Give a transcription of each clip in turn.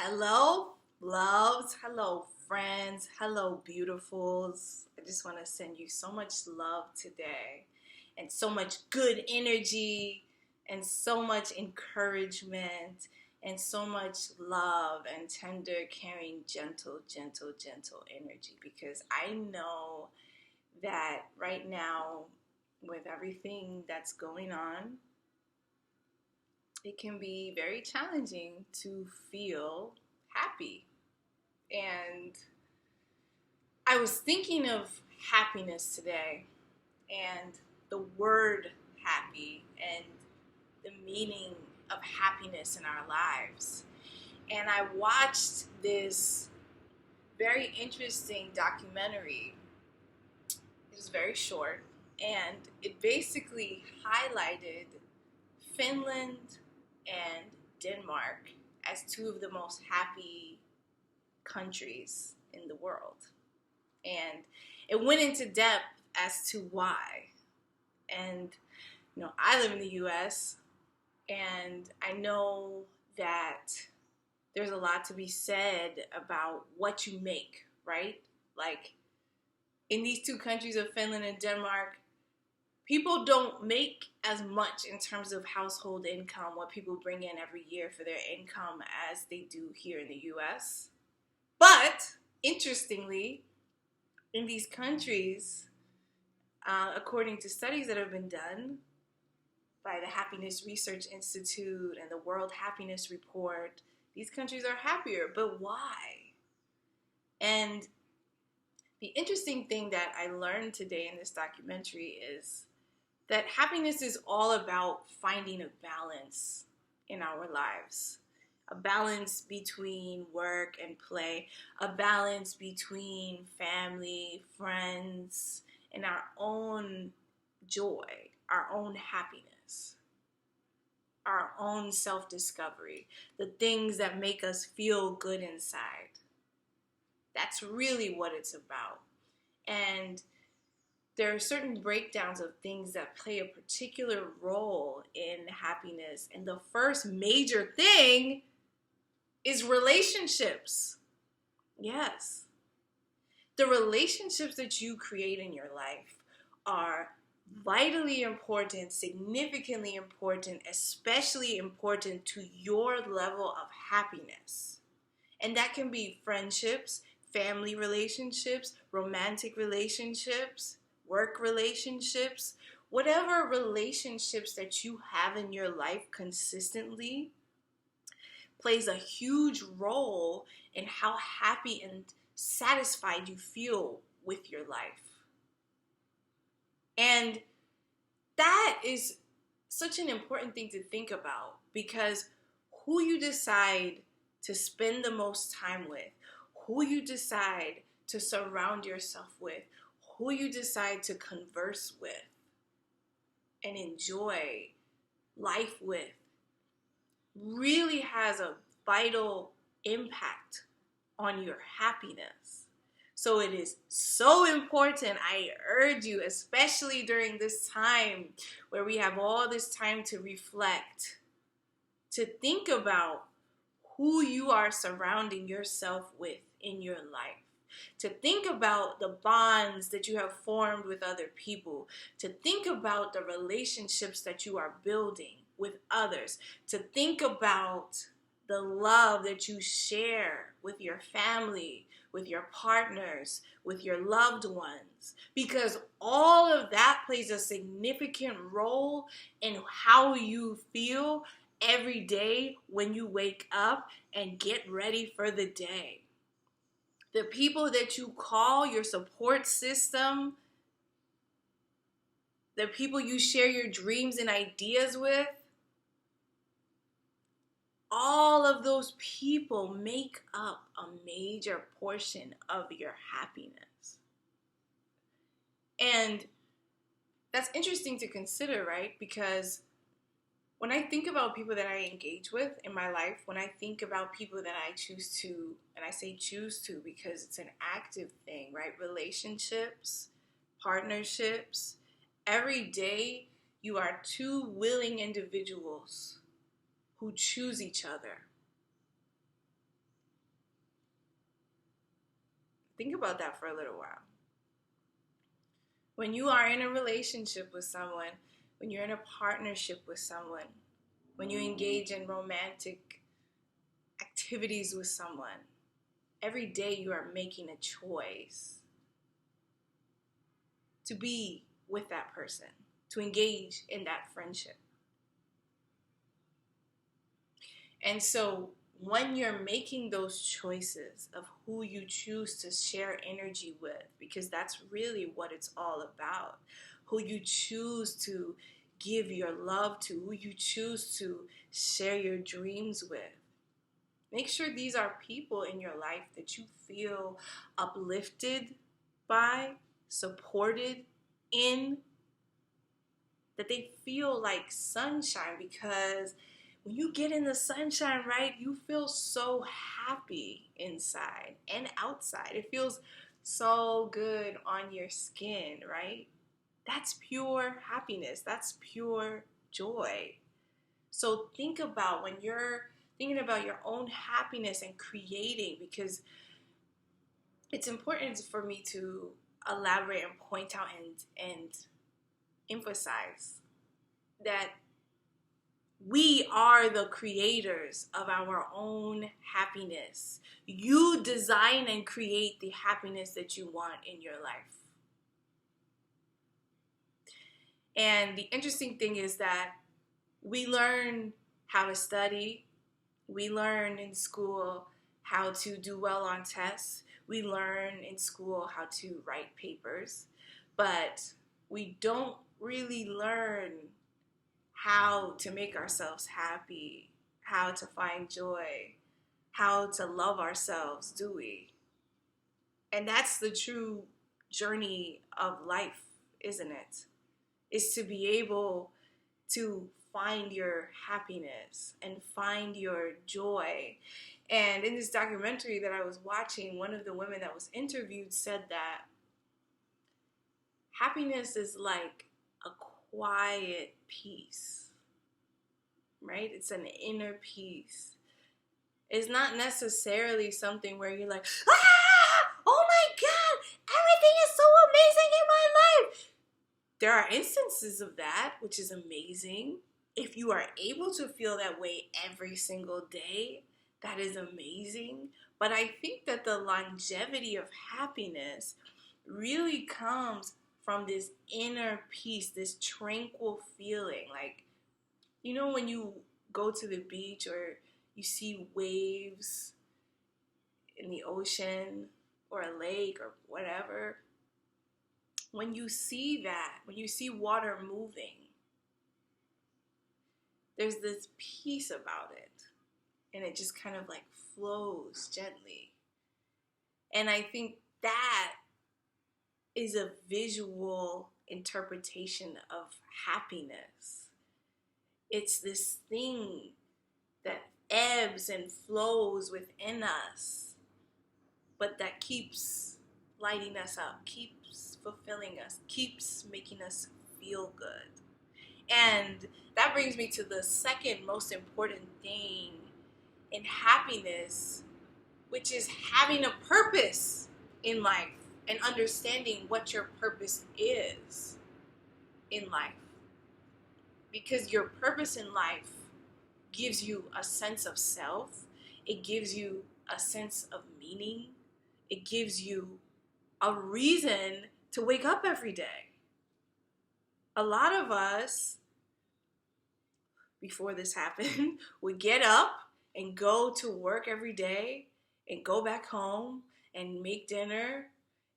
Hello, loves. Hello, friends. Hello, beautifuls. I just want to send you so much love today and so much good energy and so much encouragement and so much love and tender, caring, gentle energy because I know that right now, with everything that's going on, it can be very challenging to feel happy. And I was thinking of happiness today and the word happy and the meaning of happiness in our lives. And I watched this very interesting documentary. It was very short and it basically highlighted Finland and Denmark as two of the most happy countries in the world. And it went into depth as to why. And, I live in the US and I know that there's a lot to be said about what you make, right? Like in these two countries of Finland and Denmark, people don't make as much in terms of household income, what people bring in every year for their income, as they do here in the US. But interestingly, in these countries, according to studies that have been done by the Happiness Research Institute and the World Happiness Report, these countries are happier. But why? And the interesting thing that I learned today in this documentary is that happiness is all about finding a balance in our lives. A balance between work and play, a balance between family, friends, and our own joy, our own happiness, our own self-discovery, the things that make us feel good inside. That's really what it's about. And there are certain breakdowns of things that play a particular role in happiness. And the first major thing is relationships. Yes. The relationships that you create in your life are vitally important, significantly important, especially important to your level of happiness. And that can be friendships, family relationships, romantic relationships, work relationships, whatever relationships that you have in your life consistently plays a huge role in how happy and satisfied you feel with your life. And that is such an important thing to think about because who you decide to spend the most time with, who you decide to surround yourself with, who you decide to converse with and enjoy life with really has a vital impact on your happiness. So it is so important, I urge you, especially during this time where we have all this time to reflect, to think about who you are surrounding yourself with in your life. To think about the bonds that you have formed with other people. To think about the relationships that you are building with others. To think about the love that you share with your family, with your partners, with your loved ones. Because all of that plays a significant role in how you feel every day when you wake up and get ready for the day. The people that you call your support system, the people you share your dreams and ideas with, all of those people make up a major portion of your happiness. And that's interesting to consider, right? Because when I think about people that I engage with in my life, when I think about people that I choose to, and I say choose to because it's an active thing, right? Relationships, partnerships, every day you are two willing individuals who choose each other. Think about that for a little while. When you are in a relationship with someone, when you're in a partnership with someone, when you engage in romantic activities with someone, every day you are making a choice to be with that person, to engage in that friendship. And so when you're making those choices of who you choose to share energy with, because that's really what it's all about, who you choose to give your love to, who you choose to share your dreams with, make sure these are people in your life that you feel uplifted by, supported in, that they feel like sunshine, because when you get in the sunshine, right, you feel so happy inside and outside. It feels so good on your skin, right? That's pure happiness. That's pure joy. So think about when you're thinking about your own happiness and creating, because it's important for me to elaborate and point out and emphasize that we are the creators of our own happiness. You design and create the happiness that you want in your life. And the interesting thing is that we learn how to study. We learn in school how to do well on tests. We learn in school how to write papers. But we don't really learn how to make ourselves happy, how to find joy, how to love ourselves, do we? And that's the true journey of life, isn't it? Is to be able to find your happiness and find your joy. And in this documentary that I was watching, one of the women that was interviewed said that happiness is like a quiet peace, right? It's an inner peace. It's not necessarily something where you're like, oh my God, everything is so amazing in my life. There are instances of that, which is amazing. If you are able to feel that way every single day, that is amazing. But I think that the longevity of happiness really comes from this inner peace, this tranquil feeling. Like, you know, when you go to the beach or you see waves in the ocean or a lake or whatever, when you see that, when you see water moving, there's this peace about it, and it just kind of like flows gently. And I think that is a visual interpretation of happiness. It's this thing that ebbs and flows within us, but that keeps lighting us up, keeps fulfilling us, keeps making us feel good. And that brings me to the second most important thing in happiness, which is having a purpose in life and understanding what your purpose is in life. Because your purpose in life gives you a sense of self. It gives you a sense of meaning. It gives you a reason to wake up every day. A lot of us, before this happened, would get up and go to work every day and go back home and make dinner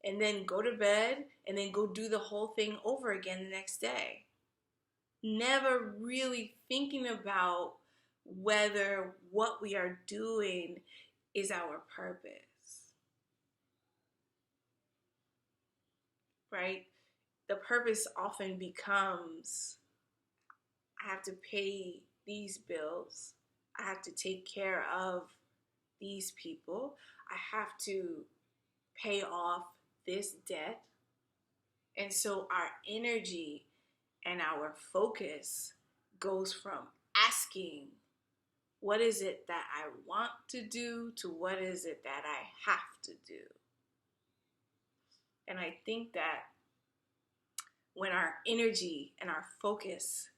and then go to bed and then go do the whole thing over again the next day. Never really thinking about whether what we are doing is our purpose, right? The purpose often becomes, I have to pay these bills. I have to take care of these people. I have to pay off this debt. And so our energy and our focus goes from asking, what is it that I want to do, to what is it that I have to do? And I think that when our energy and our focus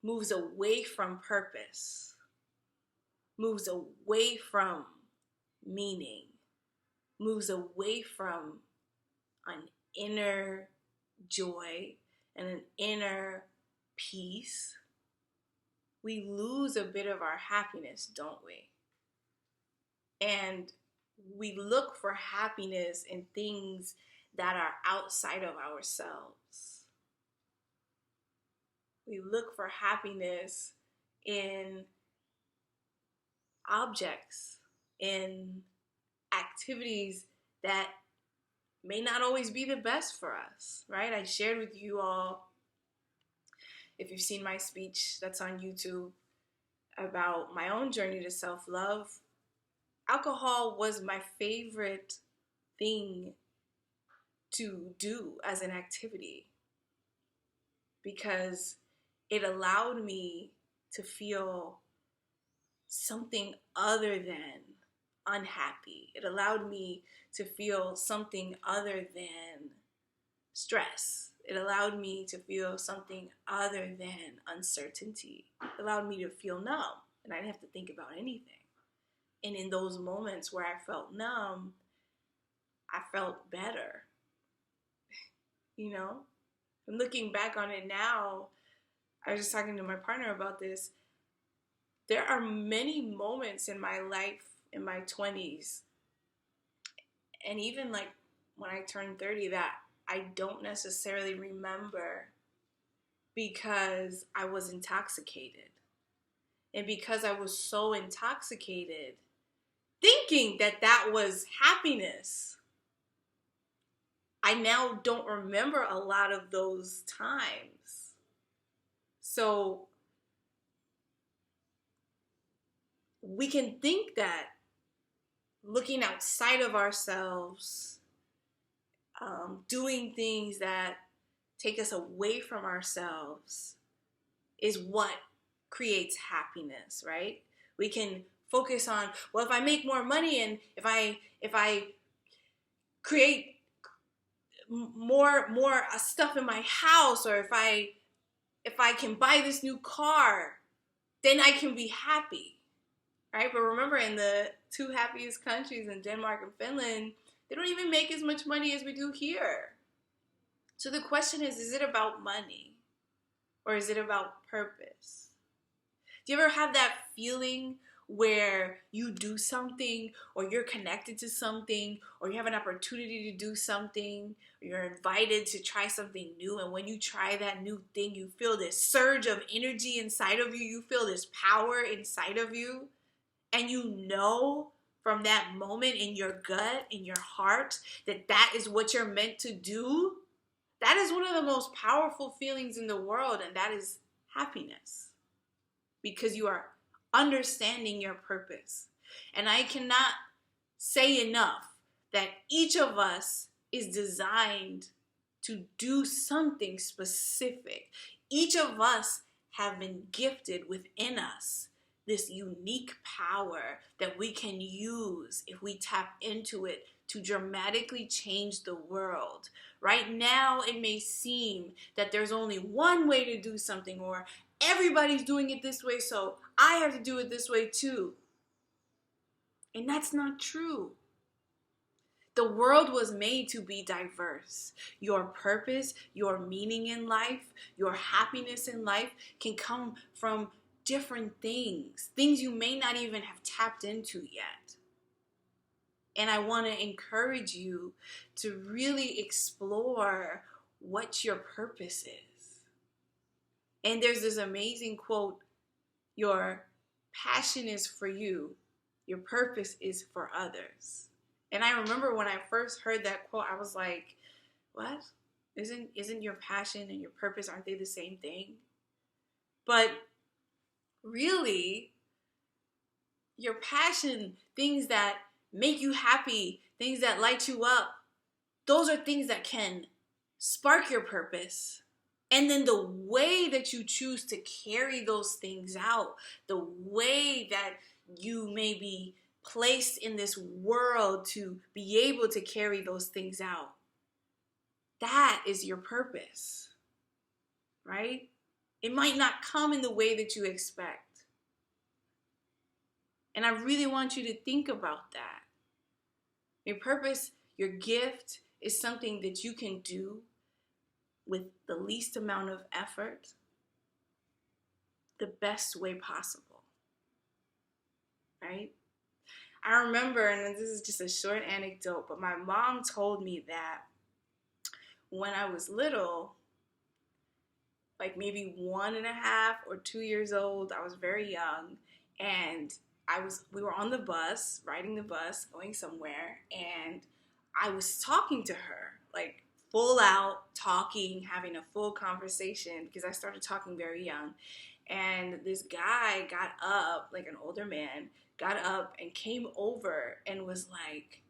moves away from purpose, moves away from meaning, moves away from an inner joy and an inner peace, we lose a bit of our happiness, don't we? And we look for happiness in things that are outside of ourselves. We look for happiness in objects, in activities that may not always be the best for us, right? I shared with you all, if you've seen my speech that's on YouTube about my own journey to self-love, alcohol was my favorite thing to do as an activity because it allowed me to feel something other than unhappy. It allowed me to feel something other than stress. It allowed me to feel something other than uncertainty. It allowed me to feel numb, and I didn't have to think about anything. And in those moments where I felt numb, I felt better. You know? And looking back on it now, I was just talking to my partner about this. There are many moments in my life, in my 20s, and even like when I turned 30, that I don't necessarily remember because I was intoxicated. And because I was so intoxicated, thinking that that was happiness, I now don't remember a lot of those times. So we can think that looking outside of ourselves, doing things that take us away from ourselves is what creates happiness, right? We can focus on, well, if I make more money and if I create more stuff in my house, or if I can buy this new car, then I can be happy, right? But remember, in the two happiest countries, in Denmark and Finland, they don't even make as much money as we do here. So the question is it about money or is it about purpose? Do you ever have that feeling where you do something, or you're connected to something, or you have an opportunity to do something, or you're invited to try something new, and when you try that new thing, you feel this surge of energy inside of you, you feel this power inside of you, and you know from that moment in your gut, in your heart, that that is what you're meant to do? That is one of the most powerful feelings in the world, and that is happiness. Because you are understanding your purpose. And I cannot say enough that each of us is designed to do something specific. Each of us have been gifted within us this unique power that we can use if we tap into it to dramatically change the world. Right now, it may seem that there's only one way to do something, or everybody's doing it this way, so I have to do it this way too. And that's not true. The world was made to be diverse. Your purpose, your meaning in life, your happiness in life can come from different things you may not even have tapped into yet. And I want to encourage you to really explore what your purpose is. And there's this amazing quote, your passion is for you, your purpose is for others. And I remember when I first heard that quote, I was like, what? Isn't your passion and your purpose, aren't they the same thing? But really, your passion, things that make you happy, things that light you up, those are things that can spark your purpose. And then the way that you choose to carry those things out, the way that you maybe placed in this world to be able to carry those things out. That is your purpose, right? It might not come in the way that you expect. And I really want you to think about that. Your purpose, your gift is something that you can do with the least amount of effort, the best way possible, right? I remember, and this is just a short anecdote, but my mom told me that when I was little, like maybe 1.5 or 2 years old, I was very young, and we were on the bus, riding the bus, going somewhere, and I was talking to her, like full out talking, having a full conversation, because I started talking very young. And this guy got up, like an older man, got up and came over and was like,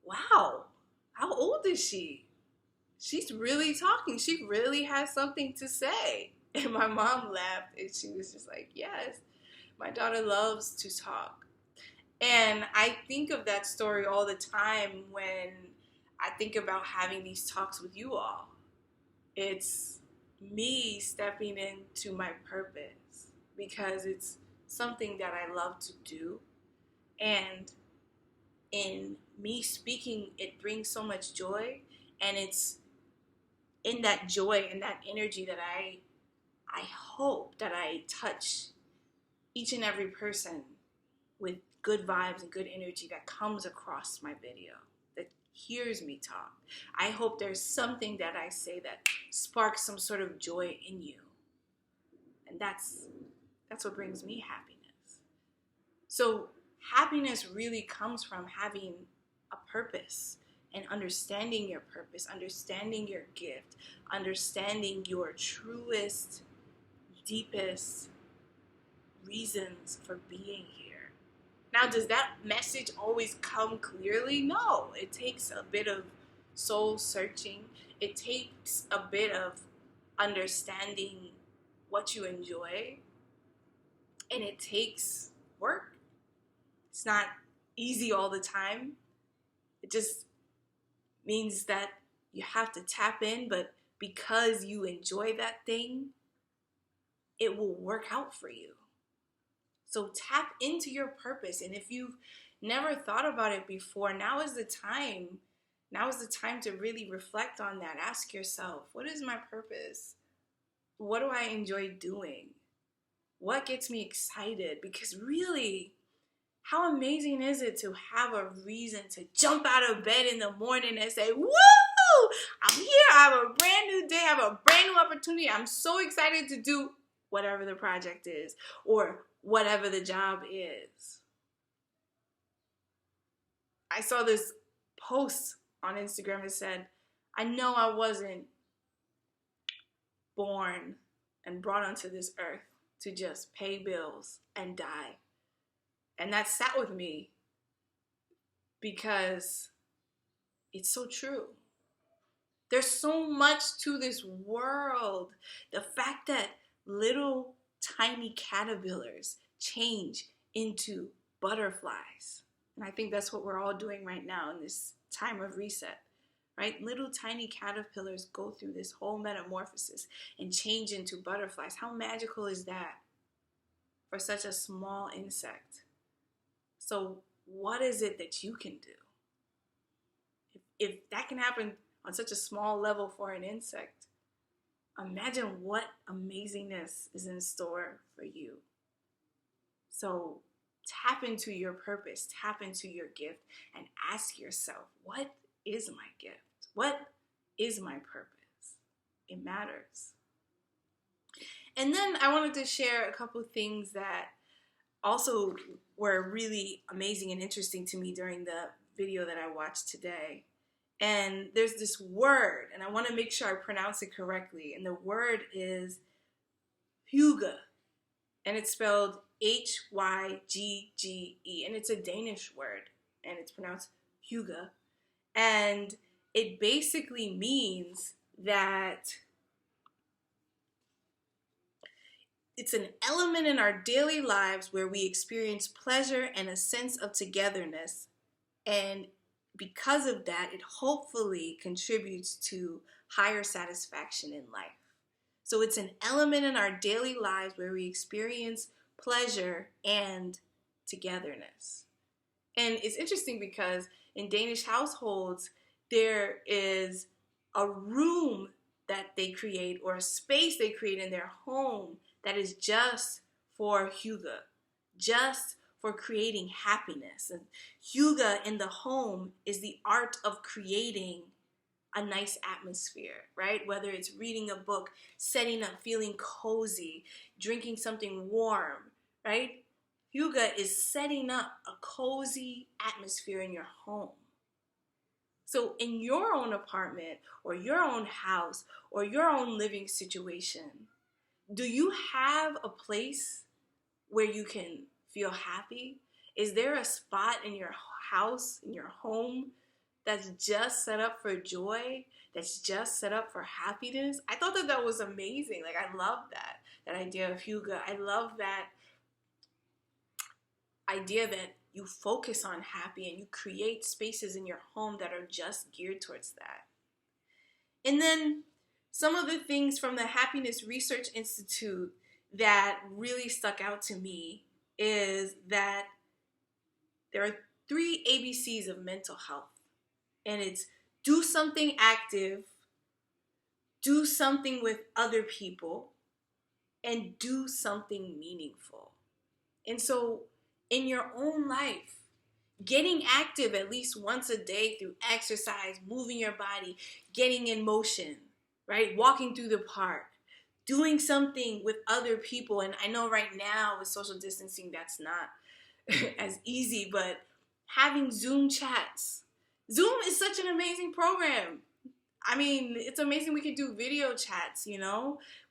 wow, how old is she? She's really talking. She really has something to say. And my mom laughed and she was just like, yes, my daughter loves to talk. And I think of that story all the time when I think about having these talks with you all. It's me stepping into my purpose because it's something that I love to do. And in me speaking, it brings so much joy. And it's in that joy and that energy that I hope that I touch each and every person with good vibes and good energy that comes across my video, that hears me talk. I hope there's something that I say that sparks some sort of joy in you. And that's what brings me happiness. So happiness really comes from having a purpose and understanding your purpose, understanding your gift, understanding your truest, deepest reasons for being here. Now, does that message always come clearly? No, it takes a bit of soul searching. It takes a bit of understanding what you enjoy, and it takes work. It's not easy all the time. It just means that you have to tap in, but because you enjoy that thing, it will work out for you. So tap into your purpose. And if you've never thought about it before, now is the time. Now is the time to really reflect on that. Ask yourself, what is my purpose? What do I enjoy doing? What gets me excited? Because really, how amazing is it to have a reason to jump out of bed in the morning and say, woo, I'm here. I have a brand new day. I have a brand new opportunity. I'm so excited to do whatever the project is or whatever the job is. I saw this post on Instagram that said, I know I wasn't born and brought onto this earth to just pay bills and die. And that sat with me because it's so true. There's so much to this world. The fact that little tiny caterpillars change into butterflies. And I think that's what we're all doing right now in this time of reset, right? Little tiny caterpillars go through this whole metamorphosis and change into butterflies. How magical is that for such a small insect? So what is it that you can do? If that can happen on such a small level for an insect, imagine what amazingness is in store for you. So tap into your purpose, tap into your gift, and ask yourself, what is my gift? What is my purpose? It matters. And then I wanted to share a couple of things that also were really amazing and interesting to me during the video that I watched today. And there's this word, and I want to make sure I pronounce it correctly. And the word is Hyuga, and it's spelled Hygge, and it's a Danish word, and it's pronounced Hyuga. And it basically means that It's an element in our daily lives where we experience pleasure and a sense of togetherness. And because of that, it hopefully contributes to higher satisfaction in life. So it's an element in our daily lives where we experience pleasure and togetherness. And it's interesting because in Danish households, there is a room that they create or a space they create in their home that is just for Hyuga, just for creating happiness. And Hyuga in the home is the art of creating a nice atmosphere, right? Whether it's reading a book, setting up, feeling cozy, drinking something warm, right? Hyuga is setting up a cozy atmosphere in your home. So in your own apartment or your own house or your own living situation, do you have a place where you can feel happy? Is there a spot in your house, in your home, that's just set up for joy, that's just set up for happiness? I thought that that was amazing. Like, I love that idea of Hyuga. I love that idea that you focus on happy and you create spaces in your home that are just geared towards that. And then some of the things from the Happiness Research Institute that really stuck out to me is that there are 3 ABCs of mental health. And it's do something active, do something with other people, and do something meaningful. And so in your own life, getting active at least once a day through exercise, moving your body, getting in motion, right? Walking through the park, doing something with other people. And I know right now with social distancing, that's not as easy, but having Zoom chats. Zoom is such an amazing program. I mean, it's amazing we can do video chats,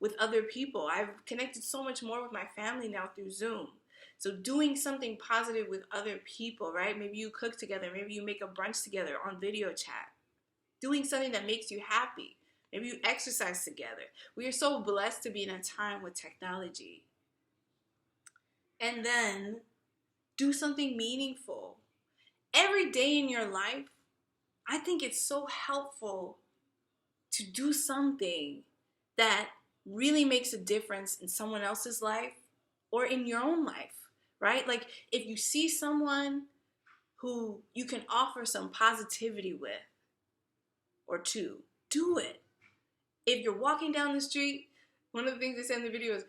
with other people. I've connected so much more with my family now through Zoom. So doing something positive with other people, right? Maybe you cook together. Maybe you make a brunch together on video chat. Doing something that makes you happy. Maybe you exercise together. We are so blessed to be in a time with technology. And then do something meaningful. Every day in your life, I think it's so helpful to do something that really makes a difference in someone else's life or in your own life, right? Like if you see someone who you can offer some positivity with or two, do it. If you're walking down the street, one of the things they said in the video is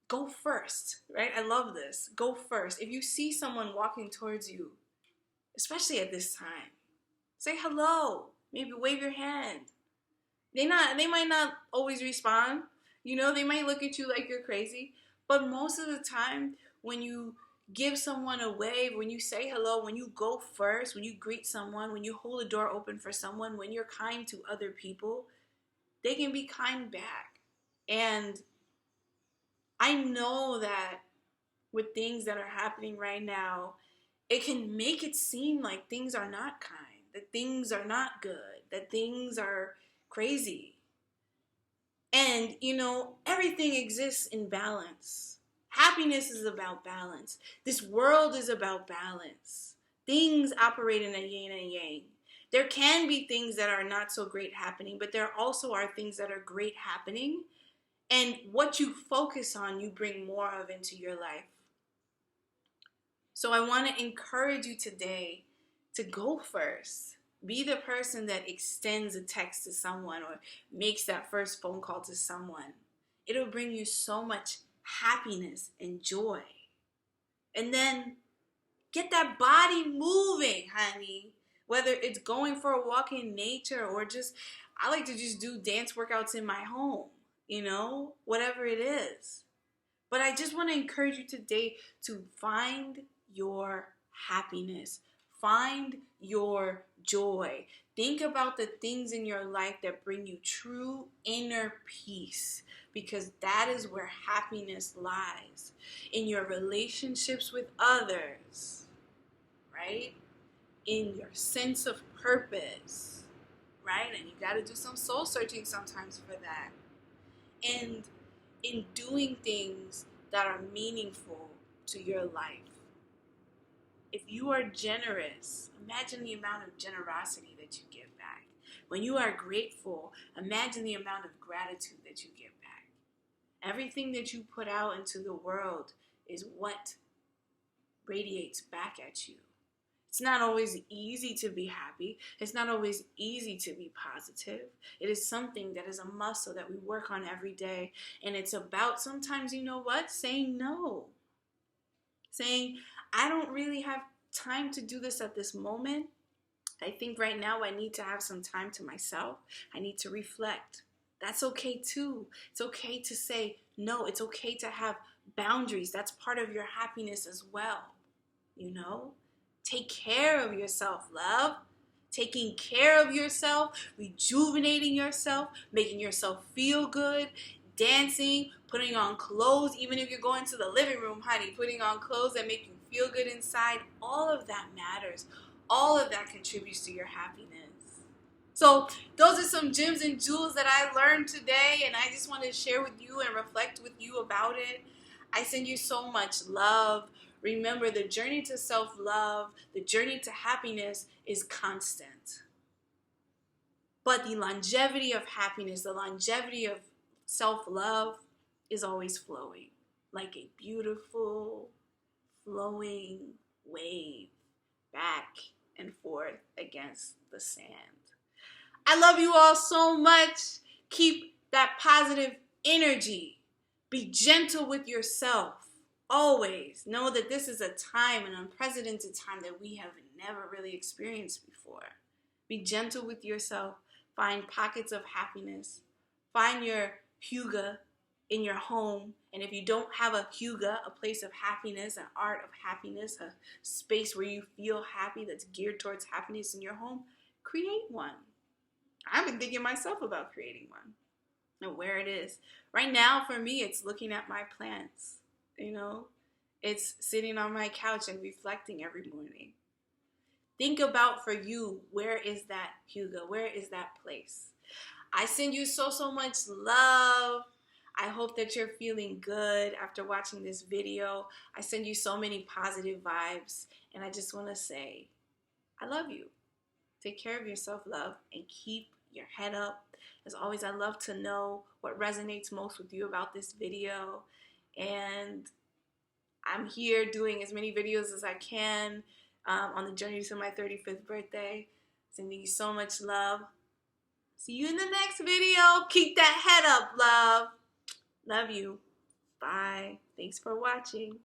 go first, right? I love this. Go first. If you see someone walking towards you, especially at this time, say hello. Maybe wave your hand. They might not always respond. They might look at you like you're crazy. But most of the time, when you give someone a wave, when you say hello, when you go first, when you greet someone, when you hold the door open for someone, when you're kind to other people, they can be kind back. And I know that with things that are happening right now, it can make it seem like things are not kind, that things are not good, that things are crazy. And, everything exists in balance. Happiness is about balance. This world is about balance. Things operate in a yin and yang. There can be things that are not so great happening, but there also are things that are great happening. And what you focus on, you bring more of into your life. So I want to encourage you today to go first. Be the person that extends a text to someone or makes that first phone call to someone. It'll bring you so much happiness and joy. And then get that body moving, honey. Whether it's going for a walk in nature or I like to just do dance workouts in my home, whatever it is. But I just want to encourage you today to find your happiness. Find your joy. Think about the things in your life that bring you true inner peace, because that is where happiness lies. In your relationships with others, right? In your sense of purpose, right? And you got to do some soul searching sometimes for that. And in doing things that are meaningful to your life. If you are generous, imagine the amount of generosity that you give back. When you are grateful, imagine the amount of gratitude that you give back. Everything that you put out into the world is what radiates back at you. It's not always easy to be happy. It's not always easy to be positive. It is something that is a muscle that we work on every day. And it's about sometimes, you know what? Saying no. Saying, I don't really have time to do this at this moment. I think right now I need to have some time to myself. I need to reflect. That's okay too. It's okay to say no. It's okay to have boundaries. That's part of your happiness as well. You know? Take care of yourself, love. Taking care of yourself, rejuvenating yourself, making yourself feel good, dancing, putting on clothes, even if you're going to the living room, honey, putting on clothes that make you feel good inside. All of that matters. All of that contributes to your happiness. So those are some gems and jewels that I learned today, and I just want to share with you and reflect with you about it. I send you so much love. Remember, the journey to self-love, the journey to happiness is constant. But the longevity of happiness, the longevity of self-love is always flowing, like a beautiful, flowing wave back and forth against the sand. I love you all so much. Keep that positive energy. Be gentle with yourself. Always know that this is a time, an unprecedented time that we have never really experienced before. Be gentle with yourself. Find pockets of happiness. Find your Hyuga in your home. And if you don't have a Hyuga, a place of happiness, an art of happiness, a space where you feel happy that's geared towards happiness in your home, create one. I've been thinking myself about creating one and where it is. Right now, for me, it's looking at my plants. You know, it's sitting on my couch and reflecting every morning. Think about for you, where is that Hyuga? Where is that place? I send you so much love. I hope that you're feeling good after watching this video. I send you so many positive vibes. And I just want to say, I love you. Take care of yourself, love, and keep your head up. As always, I love to know what resonates most with you about this video. And I'm here doing as many videos as I can on the journey to my 35th birthday. Sending you so much love. See you in the next video. Keep that head up, love. Love you. Bye. Thanks for watching.